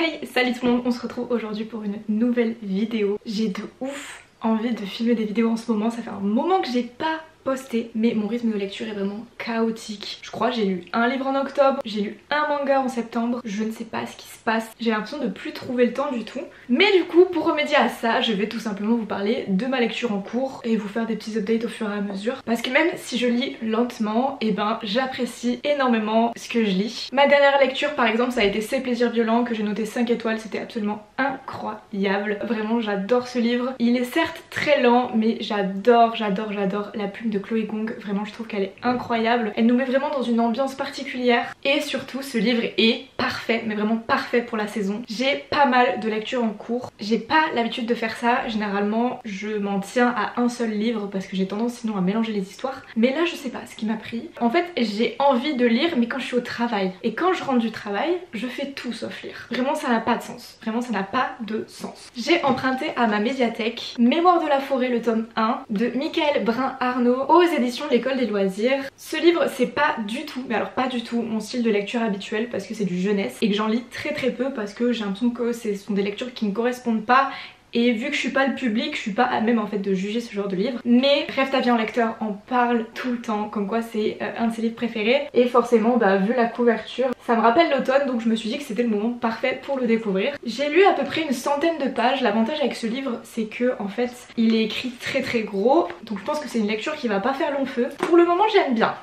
Hey, salut tout le monde, on se retrouve aujourd'hui pour une nouvelle vidéo. J'ai de ouf envie de filmer des vidéos en ce moment, ça fait un moment que j'ai pas posté, mais mon rythme de lecture est vraiment chaotique. Je crois que j'ai lu un livre en octobre, j'ai lu un manga en septembre, je ne sais pas ce qui se passe, j'ai l'impression de plus trouver le temps du tout. Mais du coup, pour remédier à ça, je vais tout simplement vous parler de ma lecture en cours et vous faire des petits updates au fur et à mesure. Parce que même si je lis lentement, et ben j'apprécie énormément ce que je lis. Ma dernière lecture par exemple, ça a été Ces plaisirs violents que j'ai noté 5 étoiles, c'était absolument incroyable. Vraiment j'adore ce livre. Il est certes très lent, mais j'adore la plume de Chloé Gong, vraiment je trouve qu'elle est incroyable. Elle nous met vraiment dans une ambiance particulière et surtout ce livre est parfait, mais vraiment parfait pour la saison. J'ai pas mal de lectures en cours, j'ai pas l'habitude de faire ça, généralement je m'en tiens à un seul livre parce que j'ai tendance sinon à mélanger les histoires, mais là je sais pas ce qui m'a pris. En fait j'ai envie de lire mais quand je suis au travail, et quand je rentre du travail je fais tout sauf lire. Vraiment ça n'a pas de sens, vraiment ça n'a pas de sens. J'ai emprunté à ma médiathèque Mémoires de la forêt le tome 1 de Michael Brun-Arnaud aux éditions de l'École des loisirs. Ce livre c'est pas du tout, mais alors pas du tout mon style de lecture habituel parce que c'est du jeunesse et que j'en lis très peu parce que j'ai l'impression que ce sont des lectures qui ne correspondent pas. Et vu que je suis pas le public, je suis pas à même en fait de juger ce genre de livre. Mais Rêve ta vie en lecteur en parle tout le temps, comme quoi c'est un de ses livres préférés. Et forcément, bah vu la couverture, ça me rappelle l'automne, donc je me suis dit que c'était le moment parfait pour le découvrir. J'ai lu à peu près une centaine de pages. L'avantage avec ce livre, c'est que en fait, il est écrit très gros. Donc je pense que c'est une lecture qui va pas faire long feu. Pour le moment, j'aime bien.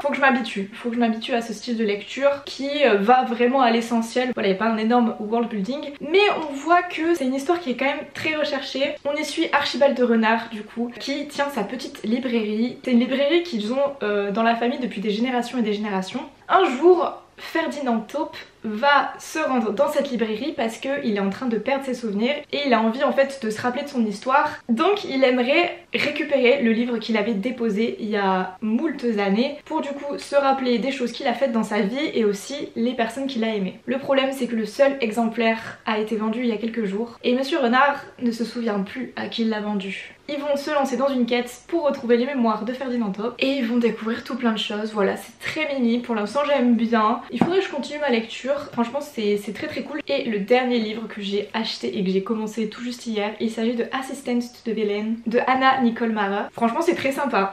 Faut que je m'habitue à ce style de lecture qui va vraiment à l'essentiel. Voilà, il n'y a pas un énorme world building, mais on voit que c'est une histoire qui est quand même très recherchée. On y suit Archibald de Renard du coup, qui tient sa petite librairie. C'est une librairie qu'ils ont dans la famille depuis des générations et des générations. Un jour, Ferdinand Taupe va se rendre dans cette librairie parce qu'il est en train de perdre ses souvenirs et il a envie en fait de se rappeler de son histoire. Donc il aimerait récupérer le livre qu'il avait déposé il y a moultes années pour du coup se rappeler des choses qu'il a faites dans sa vie et aussi les personnes qu'il a aimées. Le problème c'est que le seul exemplaire a été vendu il y a quelques jours et Monsieur Renard ne se souvient plus à qui il l'a vendu. Ils vont se lancer dans une quête pour retrouver les mémoires de Ferdinand Taupe et ils vont découvrir tout plein de choses. Voilà, c'est très mimi, pour l'instant j'aime bien. Il faudrait que je continue ma lecture, franchement c'est très cool. Et le dernier livre que j'ai acheté et que j'ai commencé tout juste hier, il s'agit de Assistant to the Villain de Anna Nicole Mara. Franchement c'est très sympa,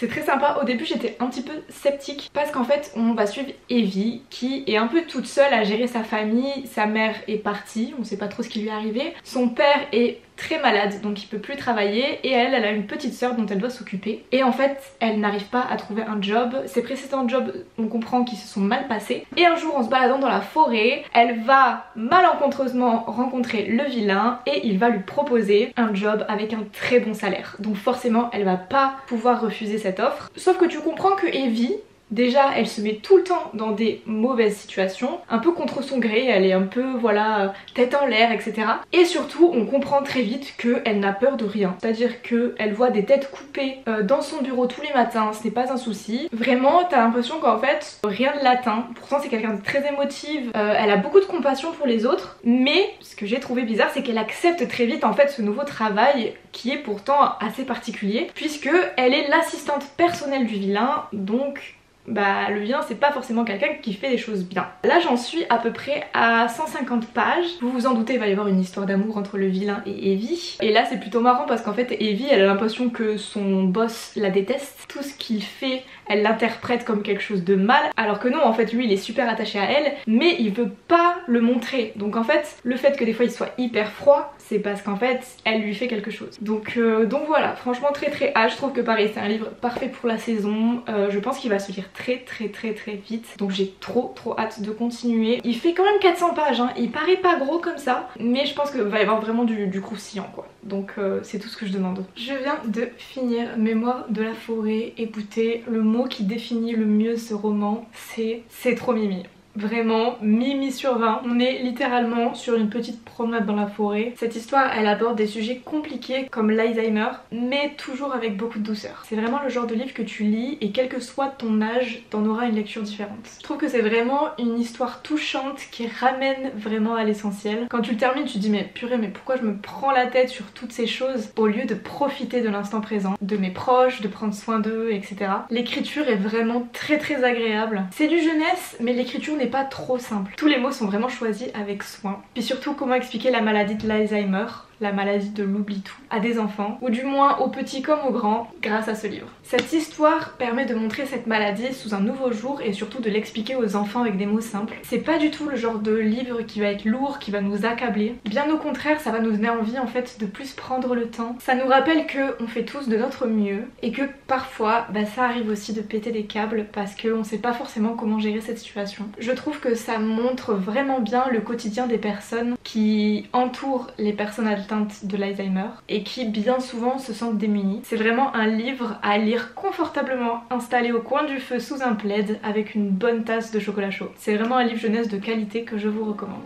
Au début j'étais un petit peu sceptique parce qu'en fait on va suivre Evie qui est un peu toute seule à gérer sa famille. Sa mère est partie, on sait pas trop ce qui lui est arrivé. Son père est très malade donc il peut plus travailler et elle a une petite sœur dont elle doit s'occuper et en fait elle n'arrive pas à trouver un job. Ses précédents jobs on comprend qu'ils se sont mal passés et un jour en se baladant dans la forêt elle va malencontreusement rencontrer le vilain et il va lui proposer un job avec un très bon salaire, donc forcément elle va pas pouvoir refuser cette offre. Sauf que tu comprends que Evie, déjà elle se met tout le temps dans des mauvaises situations, un peu contre son gré, elle est un peu voilà tête en l'air etc. Et surtout on comprend très vite qu'elle n'a peur de rien, c'est-à-dire qu'elle voit des têtes coupées dans son bureau tous les matins, ce n'est pas un souci. Vraiment t'as l'impression qu'en fait rien ne l'atteint, pourtant c'est quelqu'un de très émotive, elle a beaucoup de compassion pour les autres, mais ce que j'ai trouvé bizarre c'est qu'elle accepte très vite en fait ce nouveau travail qui est pourtant assez particulier puisque elle est l'assistante personnelle du vilain, donc bah le vilain c'est pas forcément quelqu'un qui fait des choses bien. Là j'en suis à peu près à 150 pages. Vous vous en doutez, il va y avoir une histoire d'amour entre le vilain et Evie. Et là c'est plutôt marrant parce qu'en fait Evie elle a l'impression que son boss la déteste. Tout ce qu'il fait elle l'interprète comme quelque chose de mal, alors que non en fait lui il est super attaché à elle mais il veut pas le montrer. Donc en fait le fait que des fois il soit hyper froid c'est parce qu'en fait elle lui fait quelque chose. Donc voilà, franchement très hâte. Je trouve que pareil c'est un livre parfait pour la saison. Je pense qu'il va se lire très vite, donc j'ai trop hâte de continuer. Il fait quand même 400 pages hein. Il paraît pas gros comme ça mais je pense qu'il va y avoir vraiment du croustillant quoi, donc c'est tout ce que je demande. Je viens de finir Mémoires de la forêt. Écoutez, le mot qui définit le mieux ce roman c'est trop mimi. Vraiment, mimi sur 20. On est littéralement sur une petite promenade dans la forêt. Cette histoire, elle aborde des sujets compliqués comme l'Alzheimer, mais toujours avec beaucoup de douceur. C'est vraiment le genre de livre que tu lis et quel que soit ton âge, t'en auras une lecture différente. Je trouve que c'est vraiment une histoire touchante qui ramène vraiment à l'essentiel. Quand tu le termines, tu te dis mais purée, mais pourquoi je me prends la tête sur toutes ces choses au lieu de profiter de l'instant présent, de mes proches, de prendre soin d'eux, etc. L'écriture est vraiment très agréable. C'est du jeunesse, mais l'écriture n'est pas trop simple. Tous les mots sont vraiment choisis avec soin. Puis surtout comment expliquer la maladie de l'Alzheimer, la maladie de l'oubli-tout, à des enfants, ou du moins aux petits comme aux grands, grâce à ce livre. Cette histoire permet de montrer cette maladie sous un nouveau jour et surtout de l'expliquer aux enfants avec des mots simples. C'est pas du tout le genre de livre qui va être lourd, qui va nous accabler. Bien au contraire, ça va nous donner envie en fait de plus prendre le temps. Ça nous rappelle qu'on fait tous de notre mieux et que parfois, ça arrive aussi de péter des câbles parce qu'on sait pas forcément comment gérer cette situation. Je trouve que ça montre vraiment bien le quotidien des personnes qui entourent les personnes atteintes de l'Alzheimer et qui bien souvent se sentent démunies. C'est vraiment un livre à lire confortablement installé au coin du feu sous un plaid avec une bonne tasse de chocolat chaud. C'est vraiment un livre jeunesse de qualité que je vous recommande.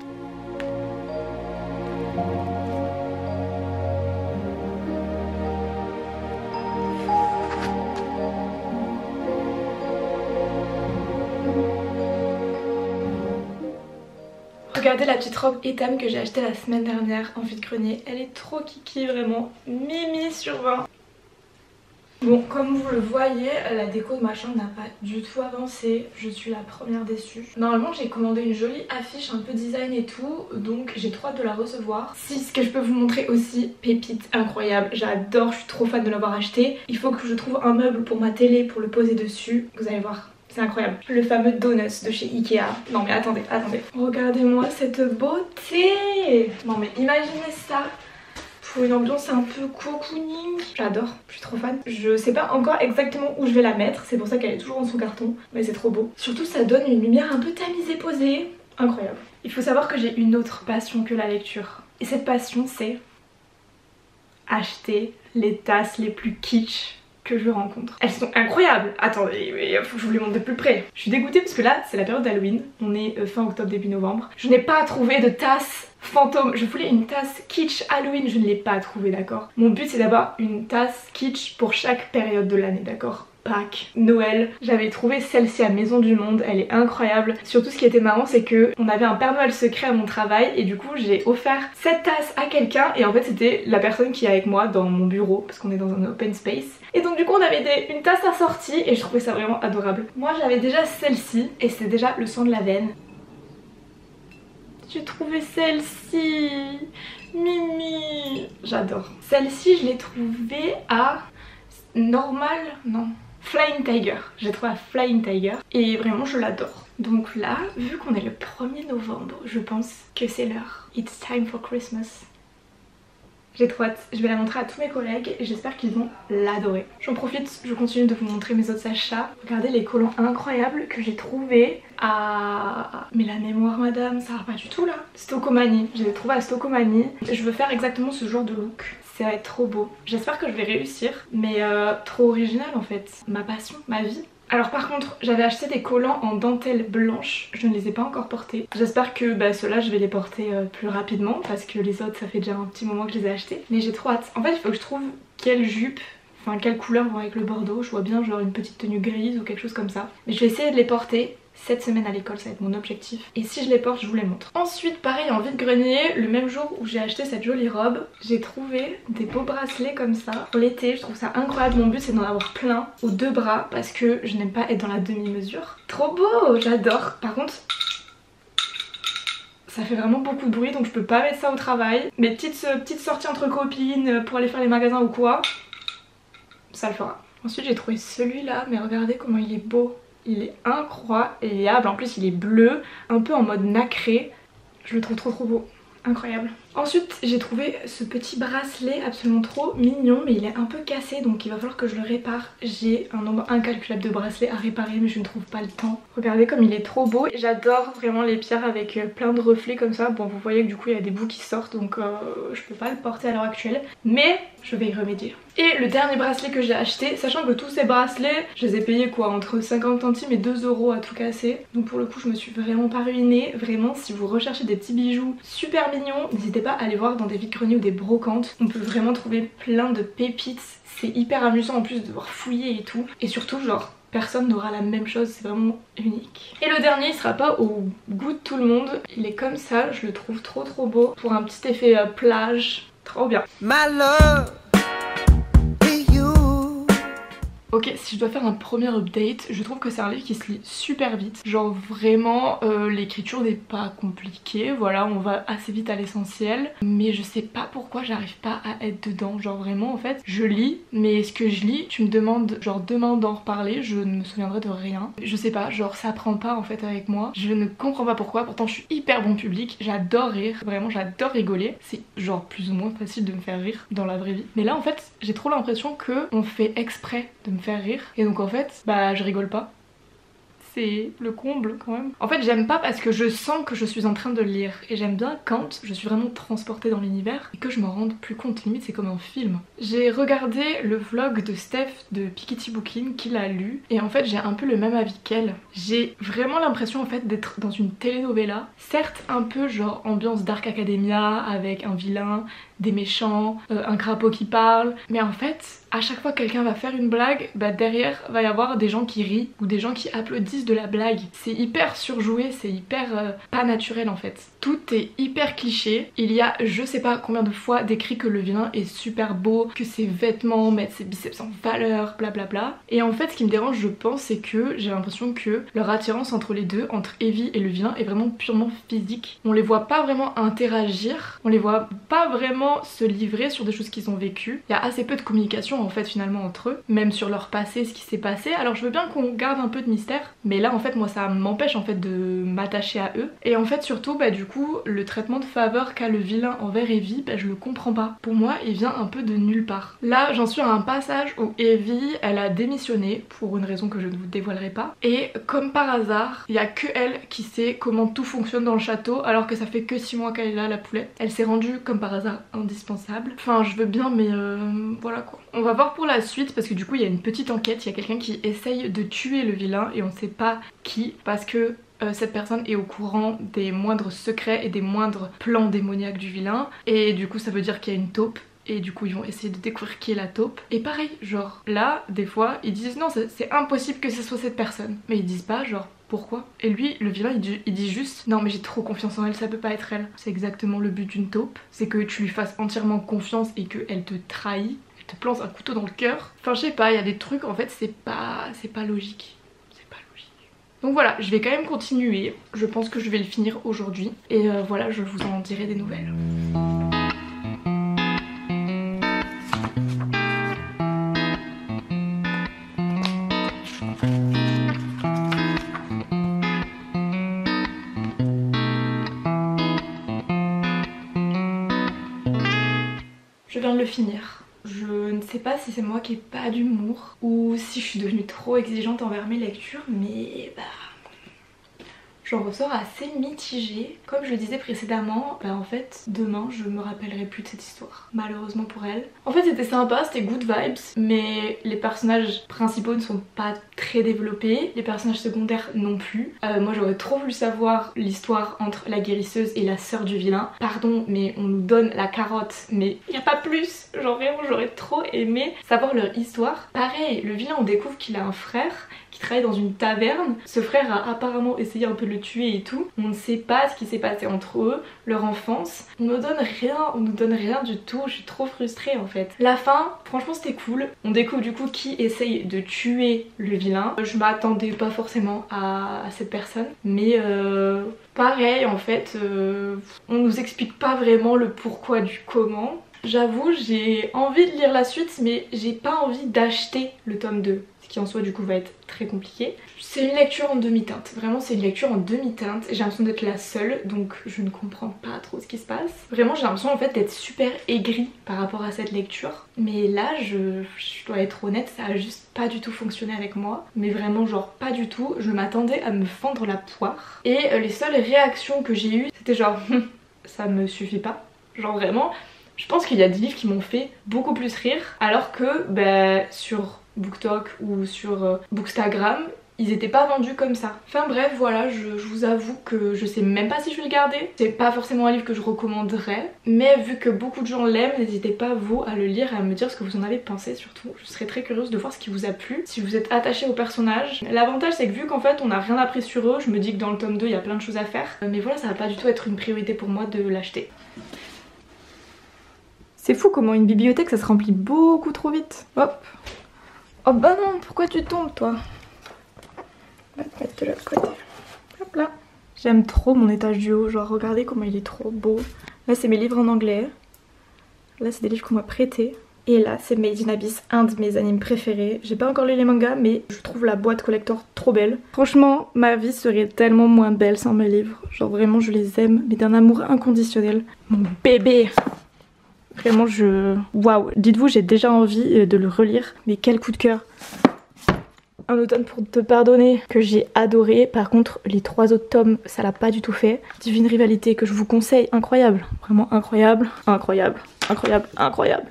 Regardez la petite robe Etam que j'ai achetée la semaine dernière en vide-grenier. Elle est trop kiki, vraiment. Mimi sur 20. Bon, comme vous le voyez, la déco de ma chambre n'a pas du tout avancé. Je suis la première déçue. Normalement, j'ai commandé une jolie affiche un peu design et tout, donc j'ai trop hâte de la recevoir. Si, ce que je peux vous montrer aussi, pépite incroyable. J'adore, je suis trop fan de l'avoir acheté. Il faut que je trouve un meuble pour ma télé pour le poser dessus. Vous allez voir. C'est incroyable. Le fameux Donuts de chez Ikea. Non mais attendez. Regardez-moi cette beauté. Non mais imaginez ça pour une ambiance un peu cocooning. J'adore, je suis trop fan. Je sais pas encore exactement où je vais la mettre. C'est pour ça qu'elle est toujours dans son carton. Mais c'est trop beau. Surtout ça donne une lumière un peu tamisée posée. Incroyable. Il faut savoir que j'ai une autre passion que la lecture. Et cette passion c'est acheter les tasses les plus kitsch que je rencontre. Elles sont incroyables. Attendez, il faut que je vous les montre de plus près. Je suis dégoûtée parce que là c'est la période d'Halloween. On est fin octobre début novembre. Je n'ai pas trouvé de tasse fantôme. Je voulais une tasse kitsch Halloween, je ne l'ai pas trouvée, d'accord. Mon but c'est d'avoir une tasse kitsch pour chaque période de l'année, d'accord. Pâques, Noël, j'avais trouvé celle-ci à Maison du Monde, elle est incroyable. Surtout ce qui était marrant c'est que on avait un Père Noël secret à mon travail et du coup j'ai offert cette tasse à quelqu'un et en fait c'était la personne qui est avec moi dans mon bureau parce qu'on est dans un open space. Et donc du coup on avait une tasse assortie et je trouvais ça vraiment adorable. Moi j'avais déjà celle-ci et c'est déjà le sang de la veine. J'ai trouvé celle-ci, Mimi, j'adore. Celle-ci je l'ai trouvée à Normal, non. Flying Tiger, j'ai trouvé à Flying Tiger et vraiment je l'adore. Donc là, vu qu'on est le 1er novembre, je pense que c'est l'heure. It's time for Christmas. J'ai trop hâte, je vais la montrer à tous mes collègues et j'espère qu'ils vont l'adorer. J'en profite, je continue de vous montrer mes autres achats. Regardez les collants incroyables que j'ai trouvés à... Mais la mémoire madame, ça va pas du tout là. Stocomanie, je les ai trouvés à Stocomanie. Je veux faire exactement ce genre de look. Ça va être trop beau. J'espère que je vais réussir, mais trop original en fait. Ma passion, ma vie. Alors par contre, j'avais acheté des collants en dentelle blanche, je ne les ai pas encore portés. J'espère que ceux-là je vais les porter plus rapidement parce que les autres ça fait déjà un petit moment que je les ai achetés. Mais j'ai trop hâte. En fait il faut que je trouve quelle jupe, enfin quelle couleur vont avec le bordeaux. Je vois bien genre une petite tenue grise ou quelque chose comme ça. Mais je vais essayer de les porter cette semaine à l'école, ça va être mon objectif. Et si je les porte, je vous les montre. Ensuite, pareil en vide-grenier, le même jour où j'ai acheté cette jolie robe, j'ai trouvé des beaux bracelets comme ça pour l'été. Je trouve ça incroyable. Mon but c'est d'en avoir plein aux 2 bras parce que je n'aime pas être dans la demi-mesure. Trop beau, j'adore. Par contre, ça fait vraiment beaucoup de bruit donc je peux pas mettre ça au travail. Mes petites sorties entre copines pour aller faire les magasins ou quoi, ça le fera. Ensuite j'ai trouvé celui-là, mais regardez comment il est beau. Il est incroyable, en plus il est bleu, un peu en mode nacré. Je le trouve trop beau, incroyable. Ensuite j'ai trouvé ce petit bracelet absolument trop mignon, mais il est un peu cassé donc il va falloir que je le répare. J'ai un nombre incalculable de bracelets à réparer mais je ne trouve pas le temps. Regardez comme il est trop beau. J'adore vraiment les pierres avec plein de reflets comme ça. Bon vous voyez que du coup il y a des bouts qui sortent donc je peux pas le porter à l'heure actuelle, mais je vais y remédier. Et le dernier bracelet que j'ai acheté, sachant que tous ces bracelets je les ai payés quoi entre 50 centimes et 2 € à tout casser. Donc pour le coup je me suis vraiment pas ruinée. Vraiment si vous recherchez des petits bijoux super mignons, n'hésitez pas à aller voir dans des vides-greniers ou des brocantes. On peut vraiment trouver plein de pépites. C'est hyper amusant en plus de devoir fouiller et tout. Et surtout genre personne n'aura la même chose, c'est vraiment unique. Et le dernier il sera pas au goût de tout le monde. Il est comme ça, je le trouve trop beau. Pour un petit effet plage, trop bien. My love. Ok, si je dois faire un premier update, je trouve que c'est un livre qui se lit super vite. Genre vraiment, l'écriture n'est pas compliquée, voilà, on va assez vite à l'essentiel. Mais je sais pas pourquoi j'arrive pas à être dedans. Genre vraiment, en fait, je lis, mais ce que je lis, tu me demandes genre demain d'en reparler, je ne me souviendrai de rien. Je sais pas, genre ça prend pas en fait avec moi. Je ne comprends pas pourquoi, pourtant je suis hyper bon public, j'adore rire, vraiment j'adore rigoler. C'est genre plus ou moins facile de me faire rire dans la vraie vie. Mais là en fait, j'ai trop l'impression que on fait exprès de me faire rire et donc en fait bah je rigole pas. C'est le comble quand même. En fait j'aime pas parce que je sens que je suis en train de lire et j'aime bien quand je suis vraiment transportée dans l'univers et que je m'en rende plus compte, limite c'est comme un film. J'ai regardé le vlog de Steph de Piketty Bookin qui l'a lu et en fait j'ai un peu le même avis qu'elle. J'ai vraiment l'impression en fait d'être dans une telenovela, certes un peu genre ambiance Dark Academia avec un vilain, des méchants, un crapaud qui parle, mais en fait à chaque fois que quelqu'un va faire une blague, bah derrière va y avoir des gens qui rient ou des gens qui applaudissent de la blague. C'est hyper surjoué, c'est hyper pas naturel en fait. Tout est hyper cliché. Il y a je sais pas combien de fois décrit que le vilain est super beau, que ses vêtements mettent ses biceps en valeur, blablabla. Et en fait ce qui me dérange je pense c'est que j'ai l'impression que leur attirance entre les deux, entre Evie et le vilain est vraiment purement physique. On les voit pas vraiment interagir, on les voit pas vraiment se livrer sur des choses qu'ils ont vécues. Il y a assez peu de communication en fait finalement entre eux, même sur leur passé, ce qui s'est passé. Alors je veux bien qu'on garde un peu de mystère, mais là en fait moi ça m'empêche en fait de m'attacher à eux. Et en fait surtout bah du coup le traitement de faveur qu'a le vilain envers Evie, bah je le comprends pas. Pour moi il vient un peu de nulle part. Là j'en suis à un passage où Evie elle a démissionné pour une raison que je ne vous dévoilerai pas, et comme par hasard il y a que elle qui sait comment tout fonctionne dans le château alors que ça fait que 6 mois qu'elle est là la poulette. Elle s'est rendue comme par hasard indispensable. Enfin je veux bien mais voilà quoi. On va voir pour la suite parce que du coup il y a une petite enquête, il y a quelqu'un qui essaye de tuer le vilain et on sait pas qui parce que cette personne est au courant des moindres secrets et des moindres plans démoniaques du vilain et du coup ça veut dire qu'il y a une taupe. Et du coup ils vont essayer de découvrir qui est la taupe. Et pareil, genre là des fois ils disent non c'est impossible que ce soit cette personne. Mais ils disent pas genre pourquoi. Et lui le vilain il dit juste non mais j'ai trop confiance en elle, ça peut pas être elle. C'est exactement le but d'une taupe, c'est que tu lui fasses entièrement confiance et qu'elle te trahit, elle te plante un couteau dans le cœur. Enfin je sais pas, il y a des trucs en fait c'est pas logique. Donc voilà, je vais quand même continuer. Je pense que je vais le finir aujourd'hui. Et voilà, je vous en dirai des nouvelles. Je viens de le finir. Je ne sais pas si c'est moi qui ai pas d'humour ou si je suis devenue trop exigeante envers mes lectures, mais bah j'en ressors assez mitigée. Comme je le disais précédemment, bah en fait demain je me rappellerai plus de cette histoire, malheureusement pour elle. En fait c'était sympa, c'était good vibes, mais les personnages principaux ne sont pas très développés, les personnages secondaires non plus. Moi j'aurais trop voulu savoir l'histoire entre la guérisseuse et la sœur du vilain. Pardon mais on nous donne la carotte mais il n'y a pas plus. Genre vraiment j'aurais trop aimé savoir leur histoire. Pareil, le vilain on découvre qu'il a un frère qui travaille dans une taverne. Ce frère a apparemment essayé un peu de le tuer et tout. On ne sait pas ce qui s'est passé entre eux, leur enfance. On nous donne rien du tout. Je suis trop frustrée en fait. La fin, franchement c'était cool. On découvre du coup qui essaye de tuer le vilain. Je m'attendais pas forcément à cette personne. Mais pareil en fait, on nous explique pas vraiment le pourquoi du comment. J'avoue j'ai envie de lire la suite mais j'ai pas envie d'acheter le tome 2. Qui en soi du coup va être très compliqué. C'est une lecture en demi-teinte, vraiment c'est une lecture en demi-teinte. J'ai l'impression d'être la seule donc je ne comprends pas trop ce qui se passe. Vraiment j'ai l'impression en fait d'être super aigrie par rapport à cette lecture. Mais là je dois être honnête, ça a juste pas du tout fonctionné avec moi. Mais vraiment genre pas du tout, je m'attendais à me fendre la poire. Et les seules réactions que j'ai eues c'était genre ça me suffit pas. Genre vraiment, je pense qu'il y a des livres qui m'ont fait beaucoup plus rire alors que bah, sur BookTok ou sur Bookstagram ils étaient pas vendus comme ça. Enfin bref voilà, je vous avoue que je sais même pas si je vais le garder. C'est pas forcément un livre que je recommanderais, mais vu que beaucoup de gens l'aiment, n'hésitez pas vous à le lire et à me dire ce que vous en avez pensé surtout. Je serais très curieuse de voir ce qui vous a plu, si vous êtes attaché aux personnages. L'avantage c'est que vu qu'en fait on n'a rien appris sur eux, je me dis que dans le tome 2 il y a plein de choses à faire. Mais voilà, ça va pas du tout être une priorité pour moi de l'acheter. C'est fou comment une bibliothèque ça se remplit beaucoup trop vite. Hop. Oh bah non, pourquoi tu tombes toi? On va te mettre de l'autre côté. Hop là. J'aime trop mon étage du haut, genre regardez comment il est trop beau. Là c'est mes livres en anglais. Là c'est des livres qu'on m'a prêtés. Et là c'est Made in Abyss, un de mes animes préférés. J'ai pas encore lu les mangas mais je trouve la boîte collector trop belle. Franchement ma vie serait tellement moins belle sans mes livres. Genre vraiment je les aime mais d'un amour inconditionnel. Mon bébé! Vraiment waouh! Dites-vous j'ai déjà envie de le relire. Mais quel coup de cœur! Un automne pour te pardonner que j'ai adoré. Par contre les 3 autres tomes ça l'a pas du tout fait. Divine Rivalité que je vous conseille, incroyable. Vraiment incroyable, incroyable, incroyable, incroyable.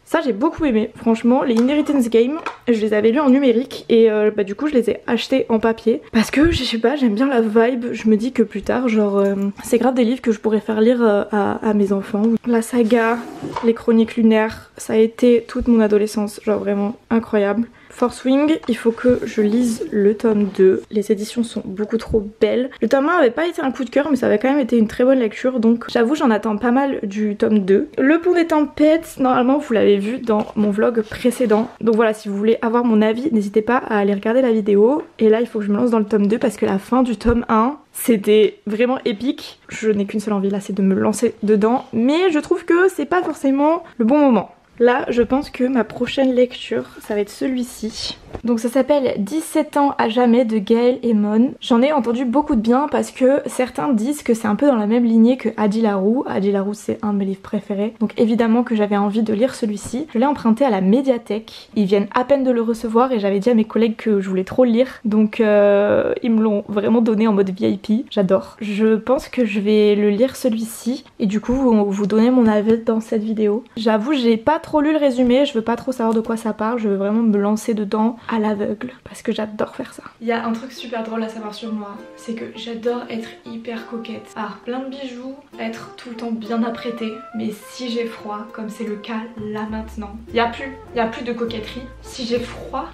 Ça j'ai beaucoup aimé, franchement. Les Inheritance Game, je les avais lus en numérique et bah, du coup je les ai achetés en papier. Parce que je sais pas, j'aime bien la vibe. Je me dis que plus tard, genre c'est grave des livres que je pourrais faire lire à mes enfants. La saga, les Chroniques lunaires, ça a été toute mon adolescence, genre vraiment incroyable. Force Wing, il faut que je lise le tome 2. Les éditions sont beaucoup trop belles. Le tome 1 avait pas été un coup de cœur mais ça avait quand même été une très bonne lecture donc j'avoue j'en attends pas mal du tome 2. Le Pont des Tempêtes, normalement vous l'avez vu dans mon vlog précédent. Donc voilà, si vous voulez avoir mon avis, n'hésitez pas à aller regarder la vidéo. Et là il faut que je me lance dans le tome 2 parce que la fin du tome 1 c'était vraiment épique. Je n'ai qu'une seule envie là, c'est de me lancer dedans. Mais je trouve que c'est pas forcément le bon moment. Là, je pense que ma prochaine lecture, ça va être celui-ci. Donc ça s'appelle 17 ans à jamais de Gaël Emon. J'en ai entendu beaucoup de bien parce que certains disent que c'est un peu dans la même lignée que Adi Larou. Adi Larou c'est un de mes livres préférés. Donc évidemment que j'avais envie de lire celui-ci. Je l'ai emprunté à la médiathèque. Ils viennent à peine de le recevoir et j'avais dit à mes collègues que je voulais trop le lire. Donc ils me l'ont vraiment donné en mode VIP. J'adore. Je pense que je vais le lire celui-ci et du coup vous donner mon avis dans cette vidéo. J'avoue j'ai pas trop lu le résumé, je veux pas trop savoir de quoi ça parle. Je veux vraiment me lancer dedans à l'aveugle parce que j'adore faire ça. Il y a un truc super drôle à savoir sur moi, c'est que j'adore être hyper coquette. Alors plein de bijoux, être tout le temps bien apprêtée, mais si j'ai froid, comme c'est le cas là maintenant, il y a plus de coquetterie. Si j'ai froid,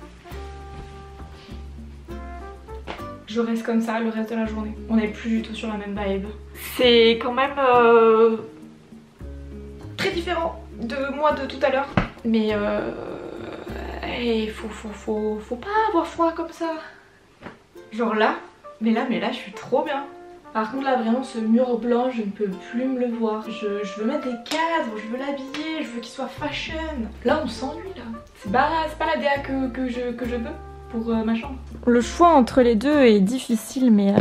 je reste comme ça le reste de la journée. On n'est plus du tout sur la même vibe. C'est quand même très différent de moi de tout à l'heure, mais faut pas avoir froid comme ça. Genre là, mais là je suis trop bien. Par contre là vraiment ce mur blanc je ne peux plus me le voir. Je veux mettre des cadres, je veux l'habiller, je veux qu'il soit fashion. Là on s'ennuie là. C'est pas la DA que je veux pour ma chambre. Le choix entre les deux est difficile mais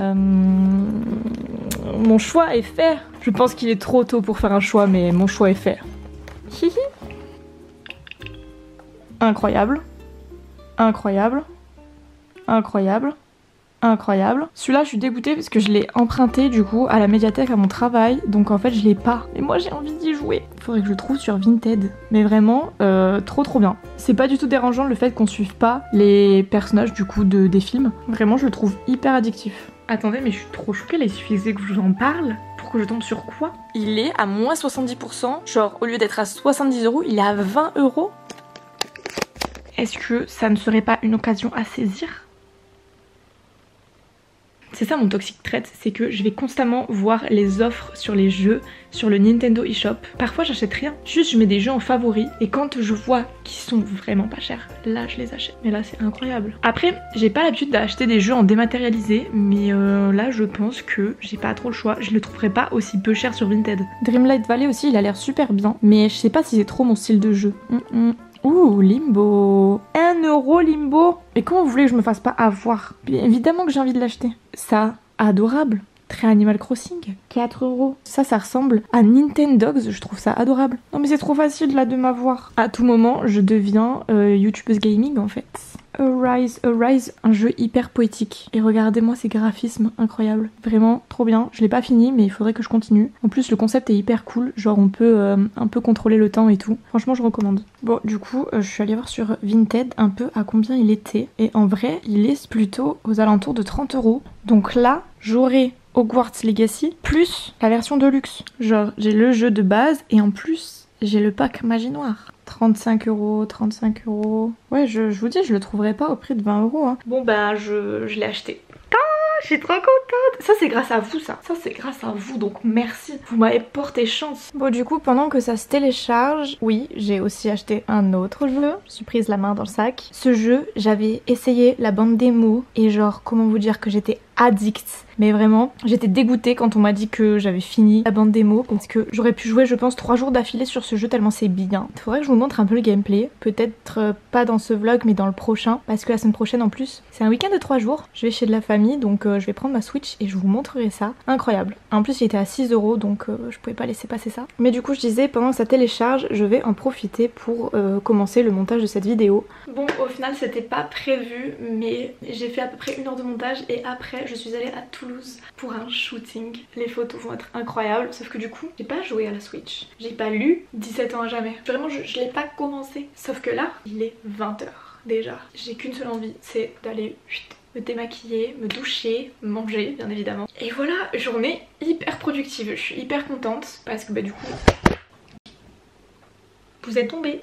mon choix est fait. Je pense qu'il est trop tôt pour faire un choix mais mon choix est fait. Hihi. Incroyable, incroyable, incroyable, incroyable. Celui-là je suis dégoûtée parce que je l'ai emprunté du coup à la médiathèque à mon travail, donc en fait je l'ai pas. Et moi j'ai envie d'y jouer. Faudrait que je le trouve sur Vinted. Mais vraiment trop bien. C'est pas du tout dérangeant le fait qu'on suive pas les personnages du coup des films. Vraiment je le trouve hyper addictif. Attendez mais je suis trop choquée là, il suffisait que je vous en parle pour que je tombe sur quoi? Il est à moins 70%, genre au lieu d'être à 70 €, il est à 20 €. Est-ce que ça ne serait pas une occasion à saisir? C'est ça mon toxic trait, c'est que je vais constamment voir les offres sur les jeux, sur le Nintendo eShop. Parfois j'achète rien, juste je mets des jeux en favoris et quand je vois qu'ils sont vraiment pas chers, là je les achète. Mais là c'est incroyable. Après j'ai pas l'habitude d'acheter des jeux en dématérialisé, mais là je pense que j'ai pas trop le choix. Je le trouverai pas aussi peu cher sur Vinted. Dreamlight Valley aussi il a l'air super bien, mais je sais pas si c'est trop mon style de jeu. Ouh, Limbo. 1 € Limbo. Et comment vous voulez que je me fasse pas avoir? Bien évidemment que j'ai envie de l'acheter. Ça, adorable. Très Animal Crossing. 4 €. Ça ressemble à Nintendogs. Je trouve ça adorable. Non mais c'est trop facile là de m'avoir. À tout moment, je deviens youtubeuse gaming en fait. Arise, un jeu hyper poétique. Et regardez-moi ces graphismes incroyables. Vraiment trop bien. Je l'ai pas fini mais il faudrait que je continue. En plus le concept est hyper cool. Genre on peut un peu contrôler le temps et tout. Franchement je recommande. Bon du coup je suis allée voir sur Vinted un peu à combien il était. Et en vrai il est plutôt aux alentours de 30 €. Donc là j'aurai Hogwarts Legacy plus la version de luxe. Genre j'ai le jeu de base et en plus j'ai le pack magie noire. 35 €, 35 €. Ouais, je vous dis, je le trouverai pas au prix de 20 €. Hein. Bon, bah, je l'ai acheté. je suis trop contente. Ça c'est grâce à vous ça c'est grâce à vous, donc merci, vous m'avez porté chance. Bon du coup pendant que ça se télécharge, oui j'ai aussi acheté un autre jeu. Je suis prise la main dans le sac. Ce jeu j'avais essayé la bande démo et genre comment vous dire que j'étais addict. Mais vraiment, j'étais dégoûtée quand on m'a dit que j'avais fini la bande démo parce que j'aurais pu jouer je pense 3 jours d'affilée sur ce jeu tellement c'est bien. Il faudrait que je vous montre un peu le gameplay, peut-être pas dans ce vlog mais dans le prochain parce que la semaine prochaine en plus c'est un week-end de 3 jours. Je vais chez de la famille donc je vais prendre ma Switch et je vous montrerai ça. Incroyable. En plus il était à 6 € donc je pouvais pas laisser passer ça. Mais du coup je disais pendant que ça télécharge je vais en profiter pour commencer le montage de cette vidéo. Bon au final c'était pas prévu mais j'ai fait à peu près 1 heure de montage et après je suis allée à Toulouse pour un shooting. Les photos vont être incroyables sauf que du coup j'ai pas joué à la Switch. J'ai pas lu 17 ans à jamais. Vraiment je l'ai pas commencé. Sauf que là il est 20 h déjà. J'ai qu'une seule envie, c'est d'aller me démaquiller, me doucher, manger bien évidemment. Et voilà, journée hyper productive. Je suis hyper contente parce que bah du coup vous êtes tombés.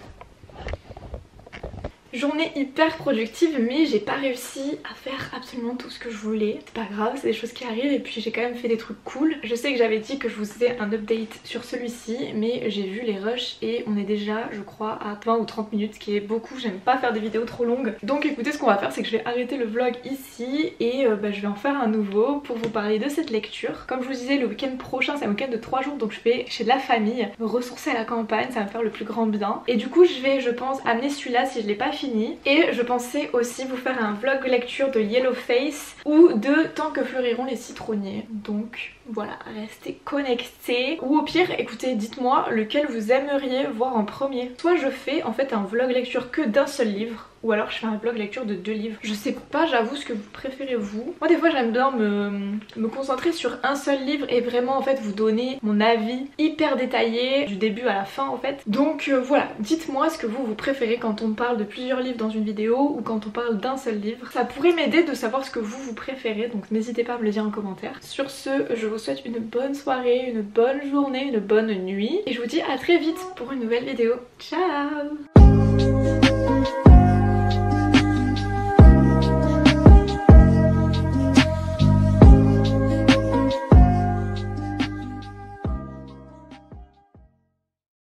Journée hyper productive mais j'ai pas réussi à faire absolument tout ce que je voulais. C'est pas grave, c'est des choses qui arrivent et puis j'ai quand même fait des trucs cool. Je sais que j'avais dit que je vous faisais un update sur celui-ci mais j'ai vu les rushs et on est déjà je crois à 20 ou 30 minutes ce qui est beaucoup. J'aime pas faire des vidéos trop longues. Donc écoutez ce qu'on va faire c'est que je vais arrêter le vlog ici et je vais en faire un nouveau pour vous parler de cette lecture. Comme je vous disais le week-end prochain c'est un week-end de 3 jours donc je vais chez de la famille me ressourcer à la campagne, ça va me faire le plus grand bien. Et du coup je vais je pense amener celui-là si je l'ai pas fini. Et je pensais aussi vous faire un vlog lecture de Yellowface ou de Tant que fleuriront les citronniers. Donc voilà, restez connectés. Ou au pire, écoutez, dites-moi lequel vous aimeriez voir en premier. Soit je fais en fait un vlog lecture que d'un seul livre, ou alors je fais un vlog lecture de 2 livres. Je sais pas, j'avoue, ce que vous préférez vous. Moi des fois j'aime bien me concentrer sur un seul livre et vraiment en fait vous donner mon avis hyper détaillé du début à la fin en fait. Donc voilà, dites-moi ce que vous préférez quand on parle de plusieurs livres dans une vidéo ou quand on parle d'un seul livre. Ça pourrait m'aider de savoir ce que vous préférez, donc n'hésitez pas à me le dire en commentaire. Sur ce, je vous souhaite une bonne soirée, une bonne journée, une bonne nuit et je vous dis à très vite pour une nouvelle vidéo. Ciao!